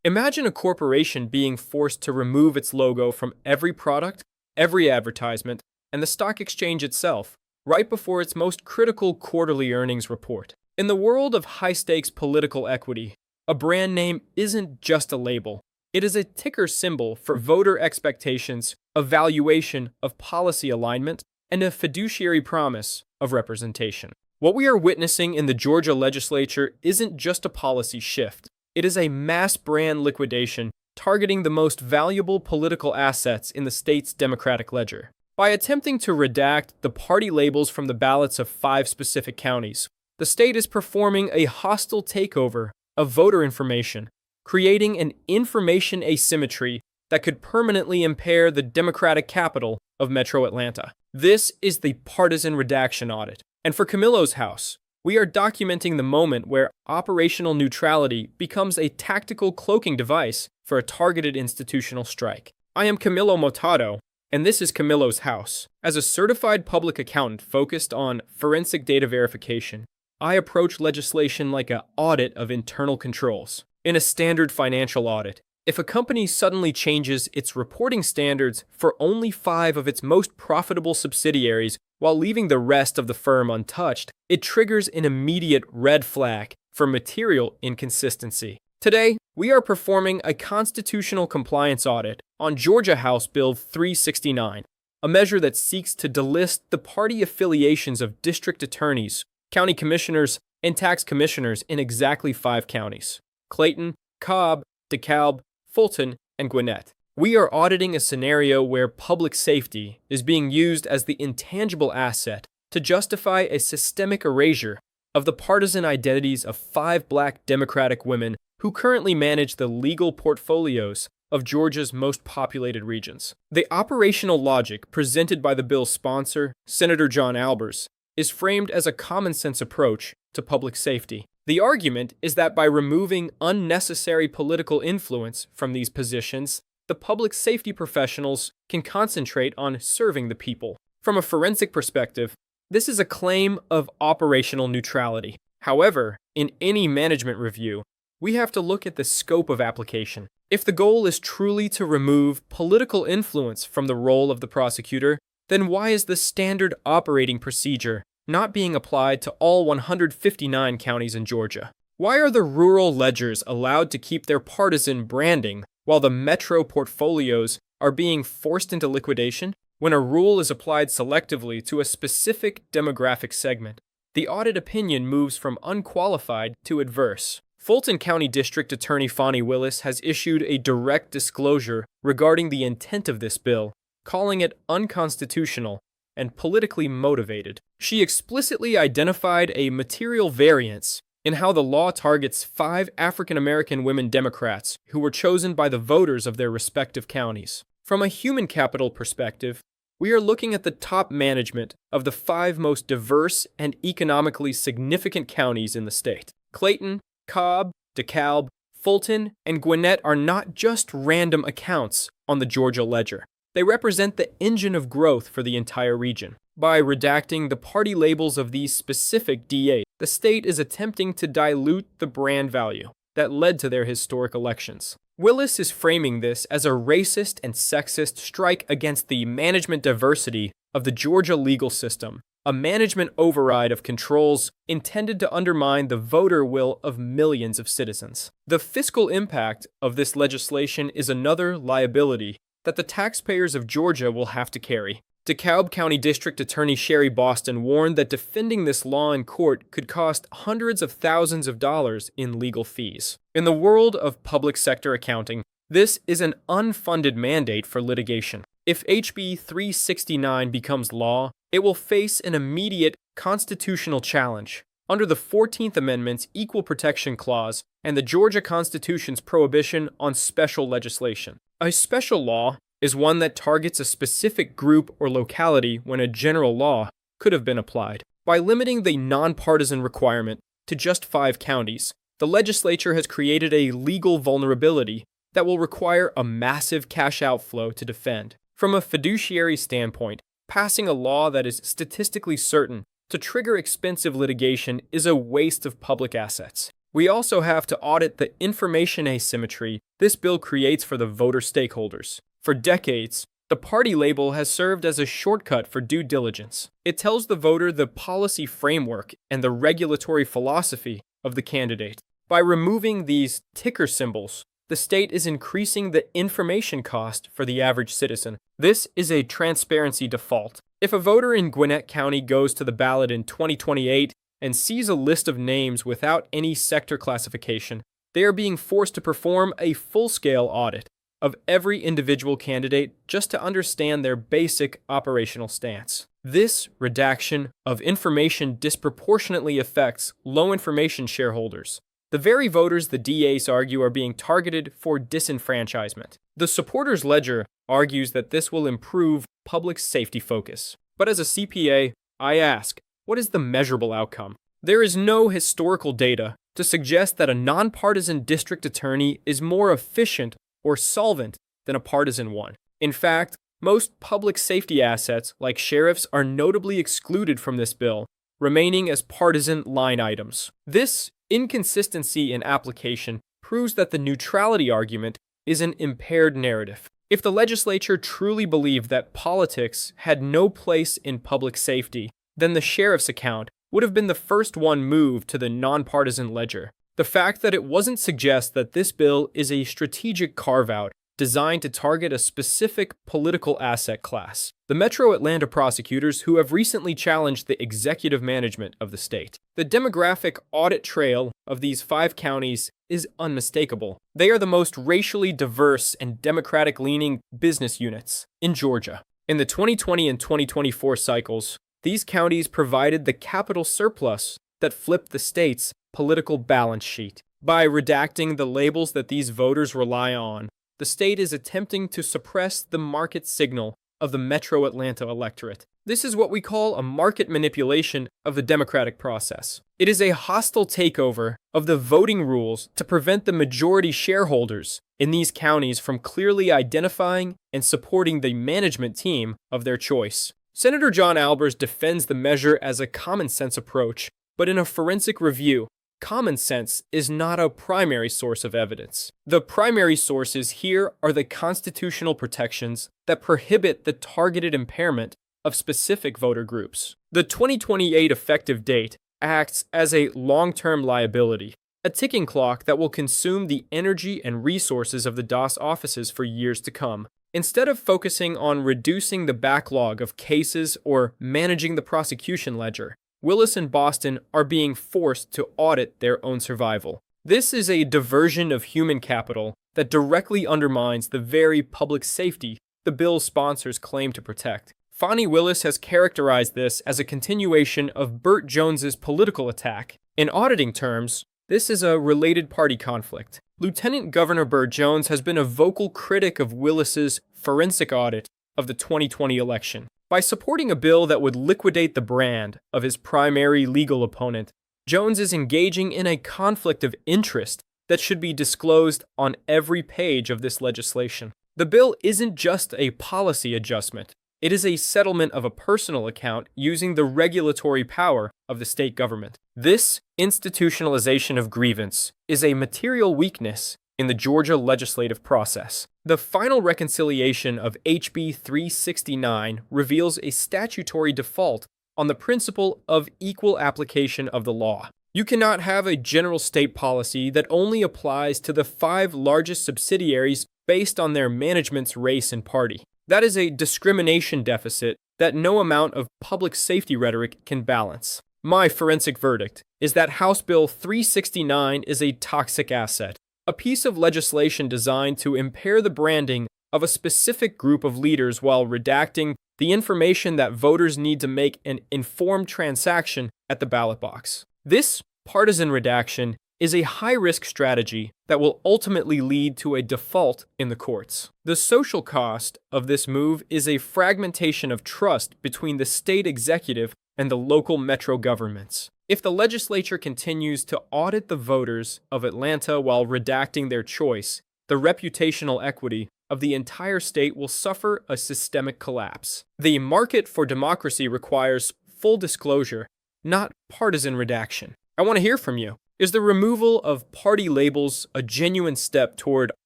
Imagine a corporation being forced to remove its logo from every product, every advertisement, and the stock exchange itself, right before its most critical quarterly earnings report. In the world of high-stakes political equity, a brand name isn't just a label. It is a ticker symbol for voter expectations, a valuation of policy alignment, and a fiduciary promise of representation. What we are witnessing in the Georgia legislature isn't just a policy shift. It is a mass brand liquidation targeting the most valuable political assets in the state's Democratic ledger. By attempting to redact the party labels from the ballots of 5 specific counties, the state is performing a hostile takeover of voter information, creating an information asymmetry that could permanently impair the Democratic capital of Metro Atlanta. This is the partisan redaction audit. And for Camillo's house, we are documenting the moment where operational neutrality becomes a tactical cloaking device for a targeted institutional strike. I am Camillo Motado, and this is Camillo's house. As a certified public accountant focused on forensic data verification, I approach legislation like an audit of internal controls. In a standard financial audit, if a company suddenly changes its reporting standards for only 5 of its most profitable subsidiaries while leaving the rest of the firm untouched, it triggers an immediate red flag for material inconsistency. Today, we are performing a constitutional compliance audit on Georgia House Bill 369, a measure that seeks to delist the party affiliations of district attorneys, county commissioners, and tax commissioners in exactly 5 counties: Clayton, Cobb, DeKalb, Fulton, and Gwinnett. We are auditing a scenario where public safety is being used as the intangible asset to justify a systemic erasure of the partisan identities of 5 Black Democratic women who currently manage the legal portfolios of Georgia's most populated regions. The operational logic presented by the bill's sponsor, Senator John Albers, is framed as a common-sense approach to public safety. The argument is that by removing unnecessary political influence from these positions, the public safety professionals can concentrate on serving the people. From a forensic perspective, this is a claim of operational neutrality. However, in any management review, we have to look at the scope of application. If the goal is truly to remove political influence from the role of the prosecutor, then why is the standard operating procedure not being applied to all 159 counties in Georgia? Why are the rural ledgers allowed to keep their partisan branding while the metro portfolios are being forced into liquidation? When a rule is applied selectively to a specific demographic segment, the audit opinion moves from unqualified to adverse. Fulton County District Attorney Fani Willis has issued a direct disclosure regarding the intent of this bill, calling it unconstitutional and politically motivated. She explicitly identified a material variance in how the law targets 5 African American women Democrats who were chosen by the voters of their respective counties. From a human capital perspective, we are looking at the top management of the 5 most diverse and economically significant counties in the state. Clayton, Cobb, DeKalb, Fulton, and Gwinnett are not just random accounts on the Georgia ledger. They represent the engine of growth for the entire region. By redacting the party labels of these specific DAs, the state is attempting to dilute the brand value that led to their historic elections. Willis is framing this as a racist and sexist strike against the management diversity of the Georgia legal system, a management override of controls intended to undermine the voter will of millions of citizens. The fiscal impact of this legislation is another liability that the taxpayers of Georgia will have to carry. DeKalb County District Attorney Sherry Boston warned that defending this law in court could cost hundreds of thousands of dollars in legal fees. In the world of public sector accounting, this is an unfunded mandate for litigation. If HB 369 becomes law, it will face an immediate constitutional challenge. Under the 14th Amendment's Equal Protection Clause and the Georgia Constitution's prohibition on special legislation. A special law is one that targets a specific group or locality when a general law could have been applied. By limiting the nonpartisan requirement to just 5 counties, the legislature has created a legal vulnerability that will require a massive cash outflow to defend. From a fiduciary standpoint, passing a law that is statistically certain to trigger expensive litigation is a waste of public assets. We also have to audit the information asymmetry this bill creates for the voter stakeholders. For decades, the party label has served as a shortcut for due diligence. It tells the voter the policy framework and the regulatory philosophy of the candidate. By removing these ticker symbols, the state is increasing the information cost for the average citizen. This is a transparency default. If a voter in Gwinnett County goes to the ballot in 2028 and sees a list of names without any sector classification, they are being forced to perform a full-scale audit of every individual candidate just to understand their basic operational stance. This redaction of information disproportionately affects low-information shareholders, the very voters the DAs argue are being targeted for disenfranchisement. The supporters' ledger argues that this will improve public safety focus. But as a CPA, I ask, what is the measurable outcome? There is no historical data to suggest that a nonpartisan district attorney is more efficient or solvent than a partisan one. In fact, most public safety assets, like sheriffs, are notably excluded from this bill, remaining as partisan line items. This inconsistency in application proves that the neutrality argument is an impaired narrative. If the legislature truly believed that politics had no place in public safety, then the sheriff's account would have been the first one moved to the nonpartisan ledger. The fact that it wasn't suggests that this bill is a strategic carve-out designed to target a specific political asset class, the Metro Atlanta prosecutors who have recently challenged the executive management of the state. The demographic audit trail of these 5 counties is unmistakable. They are the most racially diverse and Democratic-leaning business units in Georgia. In the 2020 and 2024 cycles, these counties provided the capital surplus that flipped the state's political balance sheet. By redacting the labels that these voters rely on, the state is attempting to suppress the market signal of the Metro Atlanta electorate. This is what we call a market manipulation of the democratic process. It is a hostile takeover of the voting rules to prevent the majority shareholders in these counties from clearly identifying and supporting the management team of their choice. Senator John Albers defends the measure as a common sense approach, but in a forensic review, common sense is not a primary source of evidence. The primary sources here are the constitutional protections that prohibit the targeted impairment of specific voter groups. The 2028 effective date acts as a long-term liability, a ticking clock that will consume the energy and resources of the DOS offices for years to come. Instead of focusing on reducing the backlog of cases or managing the prosecution ledger, Willis and Boston are being forced to audit their own survival. This is a diversion of human capital that directly undermines the very public safety the bill's sponsors claim to protect. Fani Willis has characterized this as a continuation of Burt Jones's political attack. In auditing terms, this is a related party conflict. Lieutenant Governor Burt Jones has been a vocal critic of Willis's forensic audit of the 2020 election. By supporting a bill that would liquidate the brand of his primary legal opponent, Jones is engaging in a conflict of interest that should be disclosed on every page of this legislation. The bill isn't just a policy adjustment. It is a settlement of a personal account using the regulatory power of the state government. This institutionalization of grievance is a material weakness in the Georgia legislative process. The final reconciliation of HB 369 reveals a statutory default on the principle of equal application of the law. You cannot have a general state policy that only applies to the 5 largest subsidiaries based on their management's race and party. That is a discrimination deficit that no amount of public safety rhetoric can balance. My forensic verdict is that House Bill 369 is a toxic asset, a piece of legislation designed to impair the branding of a specific group of leaders while redacting the information that voters need to make an informed transaction at the ballot box. This partisan redaction is a high-risk strategy that will ultimately lead to a default in the courts. The social cost of this move is a fragmentation of trust between the state executive and the local metro governments. If the legislature continues to audit the voters of Atlanta while redacting their choice, the reputational equity of the entire state will suffer a systemic collapse. The market for democracy requires full disclosure, not partisan redaction. I want to hear from you. Is the removal of party labels a genuine step toward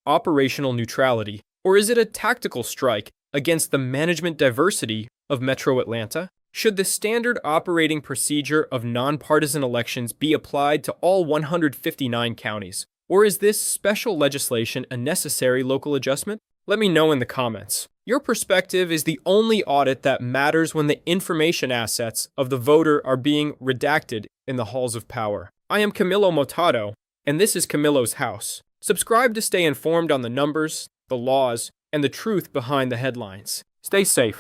operational neutrality, or is it a tactical strike against the management diversity of Metro Atlanta? Should the standard operating procedure of nonpartisan elections be applied to all 159 counties, or is this special legislation a necessary local adjustment? Let me know in the comments. Your perspective is the only audit that matters when the information assets of the voter are being redacted in the halls of power. I am Camilo Motado, and this is Camilo's House. Subscribe to stay informed on the numbers, the laws, and the truth behind the headlines. Stay safe.